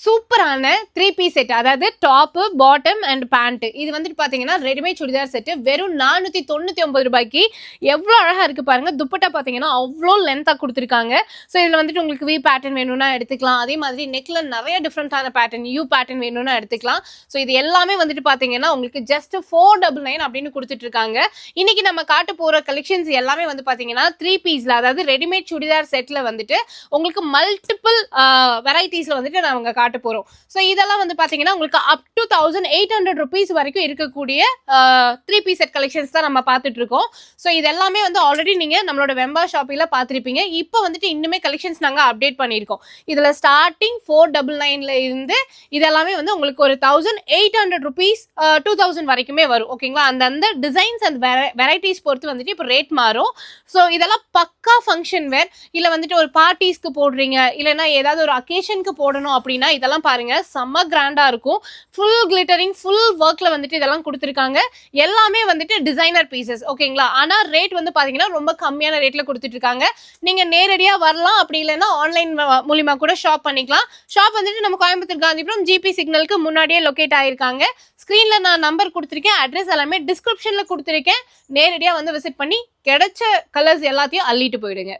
சூப்பரான 3 piece set, அதாவது top, bottom and pant. இது வந்துட்டு பாத்தீங்கன்னா ரெடிமேட் சுடிதார் செட் வெறும் 499 ரூபாய்க்கு. எவ்வளவு அழகா இருக்கு பாருங்க. துப்பட்டா பாத்தீங்கன்னா அவ்வளோ லென்த்தா கொடுத்துருக்காங்க. ஸோ இதுல வந்துட்டு உங்களுக்கு வி பேட்டர்ன் வேணும்னா எடுத்துக்கலாம். அதே மாதிரி நெக்ல நிறைய டிஃப்ரெண்டான பேட்டர்ன், யூ பேட்டர்ன் வேணும்னா எடுத்துக்கலாம். ஸோ இது எல்லாமே வந்துட்டு பாத்தீங்கன்னா உங்களுக்கு ஜஸ்ட் 499 அப்படின்னு கொடுத்துட்டு இருக்காங்க. இன்னைக்கு நம்ம காட்ட போற கலெக்ஷன்ஸ் எல்லாமே வந்து பாத்தீங்கன்னா 3 பீஸ்ல, அதாவது ரெடிமேட் சுடிதார் செட்ல வந்துட்டு உங்களுக்கு மல்டிபிள் வெரைட்டிஸ்ல வந்துட்டு நாங்க காட்ட போறோம். சோ இதெல்லாம் வந்து பாத்தீங்கன்னா உங்களுக்கு அப் டு 1800 rupees வரைக்கும் இருக்கக்கூடிய 3 பீஸ் செட் கலெக்ஷன்ஸ் தான் நம்ம பார்த்துட்டு இருக்கோம். சோ இது எல்லாமே வந்து ஆல்ரெடி நீங்க நம்மளோட வெம்பா ஷாப்பில பார்த்திருப்பீங்க. இப்போ வந்துட்டு இன்னுமே கலெக்ஷன்ஸ் நாங்க அப்டேட் பண்ணியிருக்கோம். இதுல ஸ்டார்டிங் 499ல இருந்து இதெல்லாமே வந்து உங்களுக்கு ஒரு 1800 rupees 2000 வரைக்குமே வரும். ஓகேங்களா? அந்த டிசைன்ஸ் அண்ட் வெரைட்டிஸ் பொறுத்து வந்துட்டு இப்போ ரேட் மாறும். ஸோ இதெல்லாம் பக்கா ஃபங்க்ஷன் வேர், இல்லை வந்துட்டு ஒரு பார்ட்டிஸ்க்கு போடுறீங்க, இல்லைன்னா ஏதாவது ஒரு அக்கேஷனுக்கு போடணும் அப்படின்னா இதெல்லாம் பாருங்க செம்ம கிராண்டா இருக்கும். ஃபுல் கிளிட்டரிங், ஃபுல் ஒர்க்ல வந்துட்டு இதெல்லாம் கொடுத்துருக்காங்க. எல்லாமே வந்துட்டு டிசைனர் பீசஸ். ஓகேங்களா? ஆனா ரேட் வந்து பாத்தீங்கன்னா ரொம்ப கம்மியான ரேட்ல கொடுத்துட்டு இருக்காங்க. நீங்க நேரடியா வரலாம், அப்படி இல்லைன்னா ஆன்லைன் மூலியமா கூட ஷாப் பண்ணிக்கலாம். ஷாப் வந்துட்டு நம்ம கோயம்புத்தூர் காந்திபுரம் ஜிபி சிக்னலுக்கு முன்னாடியே லொகேட் ஆயிருக்காங்க. ஸ்கிரீன்ல நான் நம்பர் கொடுத்துருக்கேன், அட்ரஸ் எல்லாமே டிஸ்கிரிப்ஷன்ல கொடுத்துருக்கேன். நேரடியா வந்து விசிட் பண்ணி கிடைச்ச கலர்ஸ் எல்லாத்தையும் அள்ளிட்டு போயிடுங்க.